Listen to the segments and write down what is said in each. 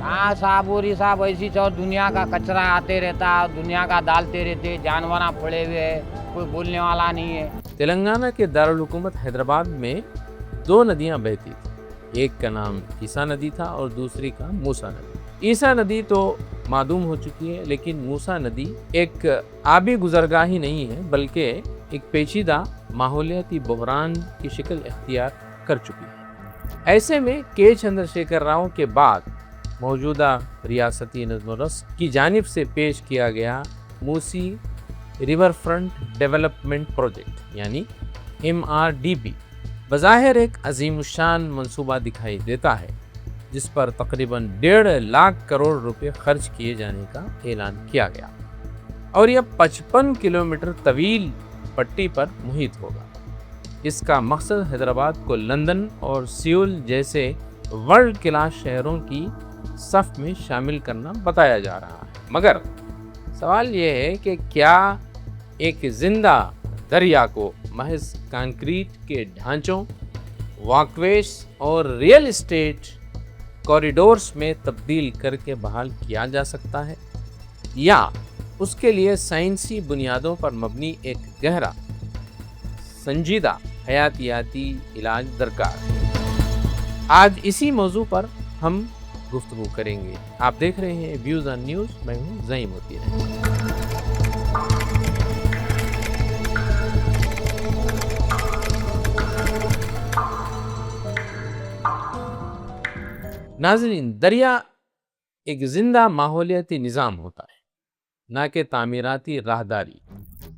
हाँ साहब, और ये साहब ऐसी चौर दुनिया का कचरा आते रहता, दुनिया का डालते रहते, जानवर पड़े हुए हैं, कोई बोलने वाला नहीं है। तेलंगाना के दारुल हुकूमत हैदराबाद में दो नदियां बहती थी। एक का नाम ईसा नदी था और दूसरी का मूसा नदी। ईसा नदी तो मादूम हो चुकी है, लेकिन मूसा नदी एक आबी गुजरगाह ही नहीं है, बल्कि एक पेचीदा माहौलियाती बहरान की शक्ल इख्तियार कर चुकी है। ऐसे में के चंद्रशेखर राव के बाद मौजूदा रियासती नज़्म-ओ-नस्क की जानिब से पेश किया गया Musi river front development project यानी MRDP बज़ाहिर एक अजीमुशान मंसूबा दिखाई देता है, जिस पर तकरीबन 1.5 लाख करोड़ रुपए खर्च किए जाने का ऐलान किया गया और यह 55 किलोमीटर तवील पट्टी पर मुहित होगा। इसका मकसद हैदराबाद को लंदन और सियोल जैसे वर्ल्ड क्लास शहरों की सफ में शामिल करना बताया जा रहा है। मगर सवाल यह है कि क्या एक जिंदा दरिया को महज कंक्रीट के ढांचों, वॉकवेज और रियल एस्टेट कॉरिडोर्स में तब्दील करके बहाल किया जा सकता है, या उसके लिए साइंसी बुनियादों पर मबनी एक गहरा संजीदा हयातियाती इलाज दरकार है। आज इसी मौजू पर हम गुफ्तगू करेंगे। आप देख रहे हैं व्यूज ऑन न्यूज, मैं हूं ज़ईम होती रहे। नाज़रीन, दरिया एक जिंदा माहौलियाती निज़ाम होता है, ना कि तामीराती राहदारी।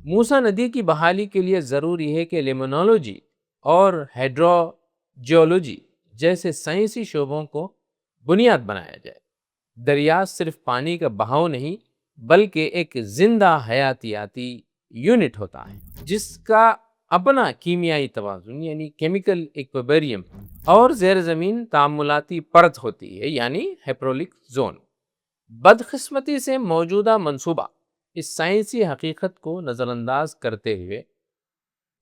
मूसा नदी की बहाली के लिए ज़रूरी है कि लिमोनोलॉजी और हाइड्रोजियोलॉजी जैसे साइंसी शोबों को बुनियाद बनाया जाए। दरिया सिर्फ पानी का बहाव नहीं, बल्कि एक जिंदा हयातियाती यूनिट होता है, जिसका अपना कीमियाई तवाज़ुन यानी केमिकल इक्विलिब्रियम और ज़ेर ज़मीन तामुलाती परत होती है यानी हाइड्रोलिक जोन। बदकिस्मती से मौजूदा मंसूबा इस साइंसी हकीकत को नज़रअंदाज करते हुए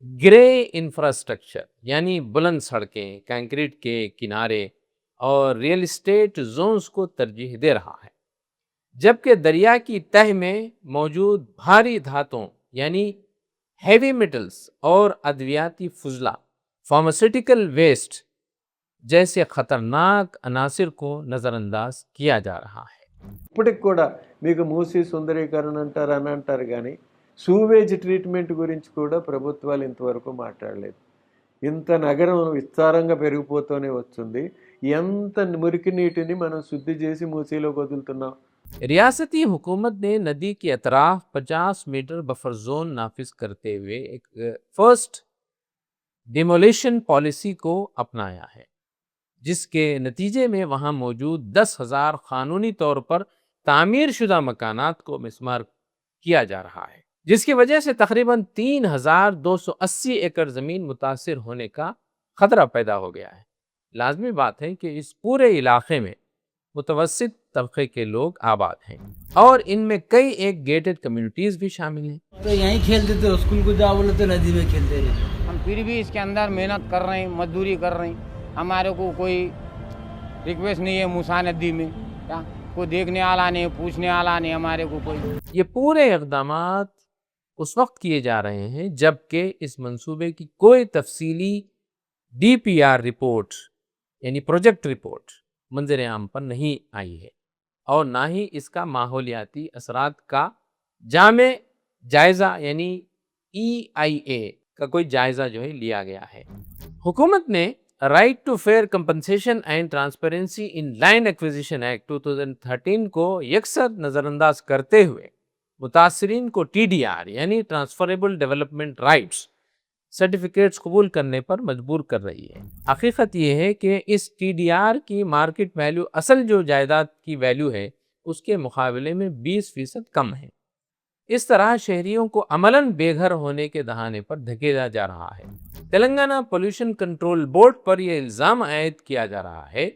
ग्रे इंफ्रास्ट्रक्चर यानी बुलंद सड़कें, कंक्रीट के किनारे और रियल एस्टेट जोन्स को तरजीह दे रहा है, जबकि दरिया की तह में मौजूद भारी धातुओं यानी हेवी मेटल्स और अद्वियाती फुजला, फार्मास्यूटिकल वेस्ट जैसे खतरनाक अनासिर को नज़रअंदाज किया जा रहा है। ఇప్పటికి కూడా మీకు మూసీ సుందరీకరణ అంటారు అని అంటారు, కానీ సూవేజ్ ట్రీట్మెంట్ గురించి కూడా ప్రభుత్వాలు ఇంతవరకు మాట్లాడలేదు. ఇంత నగరం విస్తారంగా పెరిగిపోతూనే వస్తుంది. ఎంత మురికి నీటిని మనం శుద్ధి చేసి మూసీలోకి వదులుతున్నాం. रियासती हुकूमत ने नदी के अतराफ 50 मीटर बफर जोन नाफिज करते हुए एक फर्स्ट डिमोलिशन पॉलिसी को अपनाया है, जिसके नतीजे में वहां मौजूद 10,000 कानूनी तौर पर तामीर शुदा मकानात को मिसमार किया जा रहा है, जिसकी वजह से तकरीबन 3,280 एकड़ ज़मीन मुतासिर होने का खतरा पैदा हो गया है। लाजमी बात है कि इस पूरे इलाके में मुतवस्सित तबके के लोग आबाद हैं और इनमें कई एक गेटेड कम्युनिटीज़ भी शामिल हैं। तो यहीं खेलते थे, स्कूल को जाओ बोले तो नदी में खेलते रहे। हम फिर भी इसके अंदर मेहनत कर रहे हैं, मजदूरी कर रहे हैं। हमारे को कोई रिक्वेस्ट नहीं है मूसा नदी में, क्या कोई देखने वाला नहीं, पूछने वाला नहीं हमारे को कोई। ये पूरे इक़दामात उस वक्त किए जा रहे हैं जबकि इस मंसूबे की कोई तफसीली DPR रिपोर्ट यानी प्रोजेक्ट रिपोर्ट मंजर आम पर नहीं आई है और ना ही इसका माहौलियाती असरात का जामे जायज़ा यानी EIA का कोई जायज़ा जो है लिया गया है। हुकूमत ने right to fair compensation and transparency in land acquisition act 2013 को यकसर नज़रअंदाज करते हुए मुतासरीन को TDR यानी ट्रांसफरेबल डेवलपमेंट राइट्स सर्टिफिकेट्स कबूल करने पर मजबूर कर रही है। हकीकत यह है कि इस TDR की मार्केट वैल्यू असल जो जायदाद की वैल्यू है उसके मुकाबले में 20% कम है। इस तरह शहरियों को अमलन बेघर होने के दहाने पर धकेला जा रहा है। तेलंगाना पोल्यूशन कंट्रोल बोर्ड पर यह इल्ज़ाम आयद किया जा रहा है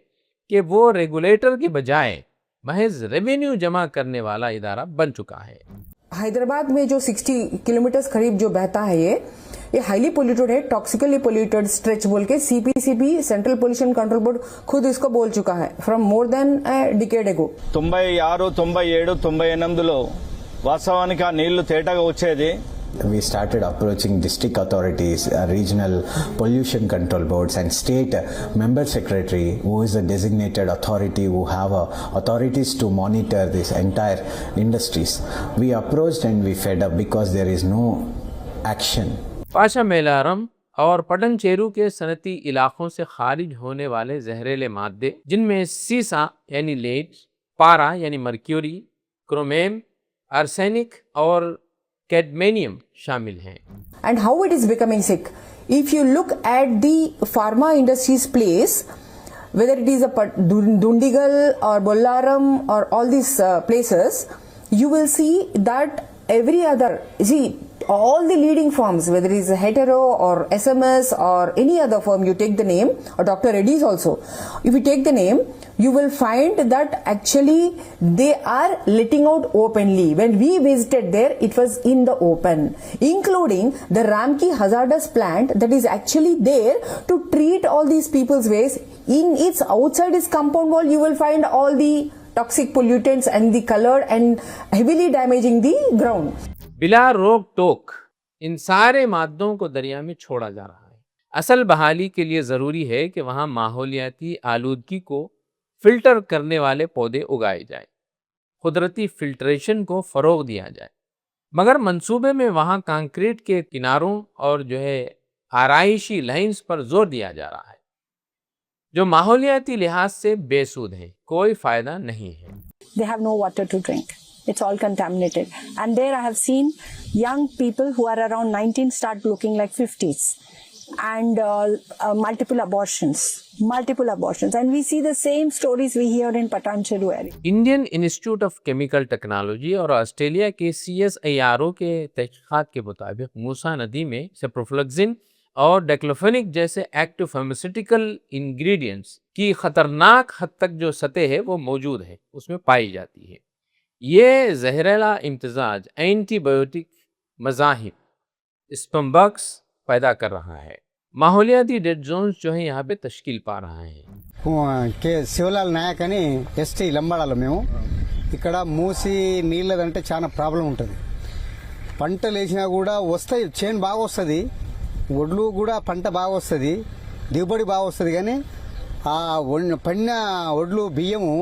कि वो रेगुलेटर के बजाय महज रेवेन्यू जमा करने वाला इदारा बन चुका है। हैदराबाद में जो 60 किलोमीटर करीब जो बहता है ये हाईली पोल्यूटेड है, टॉक्सिकली पोल्यूटेड स्ट्रेच बोल के CPCB central pollution control board खुद इसको बोल चुका है फ्रॉम मोर देन डिकेड एगो. 96, 97, 98లో వాస్తవానికి ఆ నీళ్లు తేటగా వచ్చేది. We started approaching district authorities, regional pollution control boards and state member secretary who is a designated authority who have authorities to monitor this entire industries. We approached and we fed up because there is no action. Pasha Melaram और पटनचेरू के सनती इलाकों से खारिज होने वाले जहरीले मादे जिनमें सीसा यानी लेड, पारा यानी मर्क्यूरी, क्रोमियम, आर्सेनिक और कैडमियम शामिल हैं. And how it is becoming sick? If you look at the pharma industry's place, whether it is a Dundigal or Bollaram or all these places, you will see that every other, all the leading firms, whether it is Hetero or SMS or any other firm, you take the name, or Dr. Reddy's also, if you take the name, you will find that actually they are letting out openly. When we visited there, it was in the open, including the Ramki hazardous plant that is actually there to treat all these people's waste. In its outside its compound wall, you will find all the toxic pollutants and the colored and heavily damaging the ground. बिला रोक टोक इन सारे मादों को दरिया में छोड़ा जा रहा है. असल बहाली के लिए ज़रूरी है कि वहाँ माहौलियाती आलूदगी को फिल्टर करने वाले पौधे उगाए जाए, कुदरती फिल्ट्रेशन को फ़रोग दिया जाए. मगर मंसूबे में वहाँ कंक्रीट के किनारों और आराइशी लाइन्स पर जोर दिया जा रहा है जो माहौलियाती लिहाज से बेसूद है, कोई फ़ायदा नहीं है. They have no water to drink. It's all contaminated. And there I have seen young people who are around 19 start looking like 50s. And multiple abortions. And we see the same stories we hear in Patancheru area. Indian institute of chemical technology और Australia के CSIRO के तहकीकात के मुताबिक मूसा नदी में सेप्रोफ्लोक्सिन और डेक्लोफेनिक जैसे एक्टिव फार्मास्यूटिकल इंग्रेडिएंट्स की खतरनाक हद तक जो सतह है वो मौजूद है, उसमें पाई जाती है. ये जहरीला इम्तिजाज एंटीबायोटिक मज़ाहिब स्पम्बक्स पैदा कर रहा है. माहौलियाती डेड जोन्स जो है यहाँ पे तश्कील पा रहा है. కే శివలాల్ నాయక్ అని ఎస్టీ లంబాడాలో మేము ఇక్కడ మూసి నీళ్ళదంటే చాలా ప్రాబ్లం ఉంటుంది. పంటలు వేసినా కూడా వస్తాయి, చేను బాగా వస్తుంది, ఒడ్లు కూడా పంట బాగా వస్తుంది, దిగుబడి బాగా వస్తుంది. కానీ ఆ పడిన ఒడ్లు బియ్యము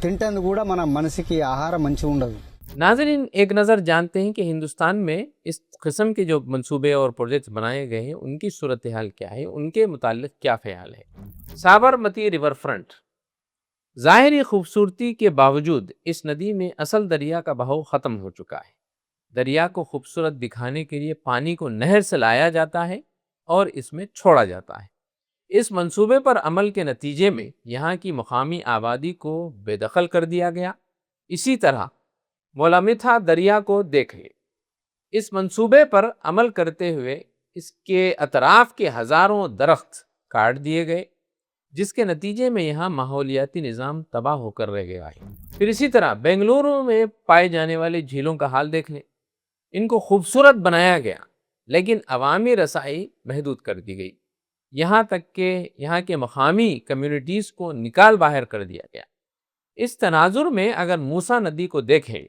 తింటందుకు కూడా మన మనసుకి ఆహారం మంచిగా ఉండదు. नाज़रीन, एक नज़र जानते हैं कि हिंदुस्तान में इस किस्म के जो मंसूबे और प्रोजेक्ट्स बनाए गए हैं उनकी सूरत हाल क्या है, उनके मुताल्लिक़ क्या ख्याल है. साबरमती रिवर फ्रंट ज़ाहिरी खूबसूरती के बावजूद इस नदी में असल दरिया का बहाव ख़त्म हो चुका है. दरिया को खूबसूरत दिखाने के लिए पानी को नहर से लाया जाता है और इसमें छोड़ा जाता है. इस मंसूबे पर अमल के नतीजे में यहाँ की मुकामी आबादी को बेदखल कर दिया गया. इसी तरह मोलामिथा दरिया को देखें. इस मंसूबे पर अमल करते हुए इसके अतराफ के हज़ारों दरख्त काट दिए गए, जिसके नतीजे में यहाँ माहौलियाती निज़ाम तबाह होकर रह गया है. फिर इसी तरह बेंगलुरु में पाए जाने वाले झीलों का हाल देख लें. इनको खूबसूरत बनाया गया लेकिन अवामी रसाई महदूद कर दी गई. यहाँ तक कि यहाँ के मकामी कम्युनिटीज़ को निकाल बाहर कर दिया गया. इस तनाजुर में अगर मूसा नदी को देखें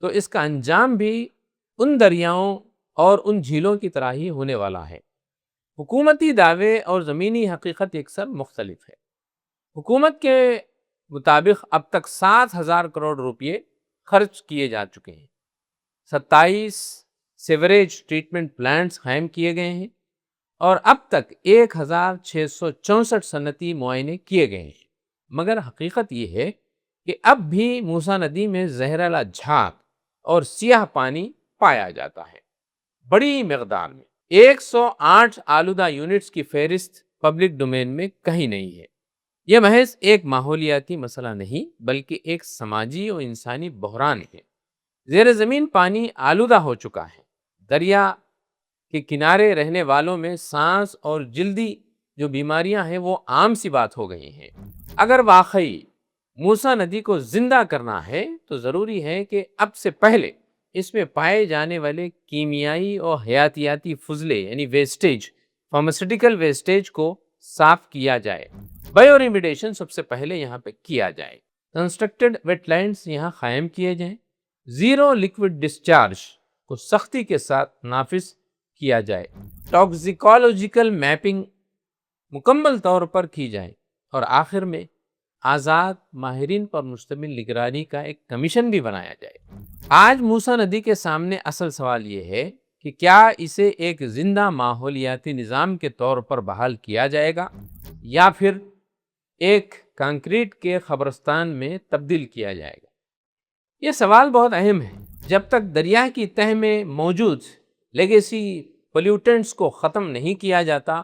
तो इसका अंजाम भी उन दरियाओं और उन झीलों की तरह ही होने वाला है. हुकूमती दावे और ज़मीनी हकीकत अक्सर मुख्तलिफ है. हुकूमत के मुताबिक अब तक 7,000 करोड़ रुपये खर्च किए जा चुके हैं. 27 सीवरेज ट्रीटमेंट प्लांट्स कायम किए गए हैं और अब तक 1,664 सनती मुआयने किए गए हैं. मगर हकीकत ये है कि अब भी मूसा नदी में जहरीला झाग और सियाह पानी पाया जाता है बड़ी मकदार में. 108 आलूदा यूनिट्स की फहरिस्त पब्लिक डोमेन में कहीं नहीं है. यह महज एक माहौलियाती मसला नहीं बल्कि एक समाजी और इंसानी बहरान है. ज़ेर ज़मीन पानी आलूदा हो चुका है. दरिया के किनारे रहने वालों में सांस और जल्दी जो बीमारियां हैं वो आम सी बात हो गई हैं. अगर वाकई मूसा नदी को जिंदा करना है तो ज़रूरी है कि अब से पहले اس میں پائے جانے والے کیمیائی اور حیاتیاتی فضلے یعنی ویسٹیج، فارماسیوٹیکل ویسٹیج کو صاف کیا جائے. بایو ریمیڈیشن سب سے پہلے یہاں پہ کیا جائے. کنسٹرکٹڈ ویٹ لینڈس یہاں قائم کیے جائیں. زیرو لیکوڈ ڈسچارج کو سختی کے ساتھ نافذ کیا جائے. ٹاکسیکولوجیکل میپنگ مکمل طور پر کی جائے. اور آخر میں آزاد ماہرین پر مشتمل نگرانی کا ایک کمیشن بھی بنایا جائے. آج موسیٰ ندی کے سامنے اصل سوال یہ ہے کہ کیا اسے ایک زندہ ماحولیاتی نظام کے طور پر بحال کیا جائے گا یا پھر ایک کنکریٹ کے قبرستان میں تبدیل کیا جائے گا. یہ سوال بہت اہم ہے. جب تک دریا کی تہہ میں موجود لیگیسی پولیوٹنٹس کو ختم نہیں کیا جاتا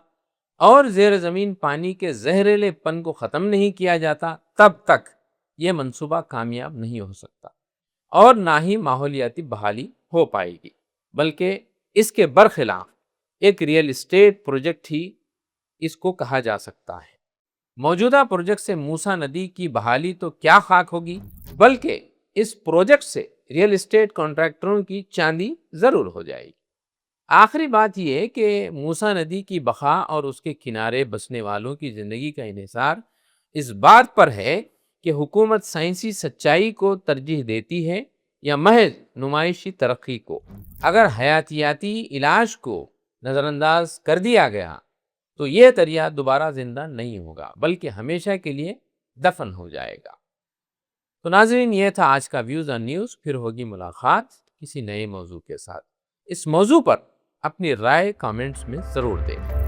اور زیر زمین پانی کے زہریلے پن کو ختم نہیں کیا جاتا، تب تک یہ منصوبہ کامیاب نہیں ہو سکتا اور نہ ہی ماحولیاتی بحالی ہو پائے گی، بلکہ اس کے برخلاف ایک ریئل اسٹیٹ پروجیکٹ ہی اس کو کہا جا سکتا ہے. موجودہ پروجیکٹ سے موسیٰ ندی کی بحالی تو کیا خاک ہوگی، بلکہ اس پروجیکٹ سے ریئل اسٹیٹ کانٹریکٹروں کی چاندی ضرور ہو جائے گی. آخری بات یہ کہ موسیٰ ندی کی بقا اور اس کے کنارے بسنے والوں کی زندگی کا انحصار اس بات پر ہے کہ حکومت سائنسی سچائی کو ترجیح دیتی ہے یا محض نمائشی ترقی کو. اگر حیاتیاتی علاج کو نظر انداز کر دیا گیا تو یہ دریا دوبارہ زندہ نہیں ہوگا بلکہ ہمیشہ کے لیے دفن ہو جائے گا. تو ناظرین، یہ تھا آج کا ویوز آن نیوز. پھر ہوگی ملاقات کسی نئے موضوع کے ساتھ. اس موضوع پر اپنی رائے کامنٹس میں ضرور دیں.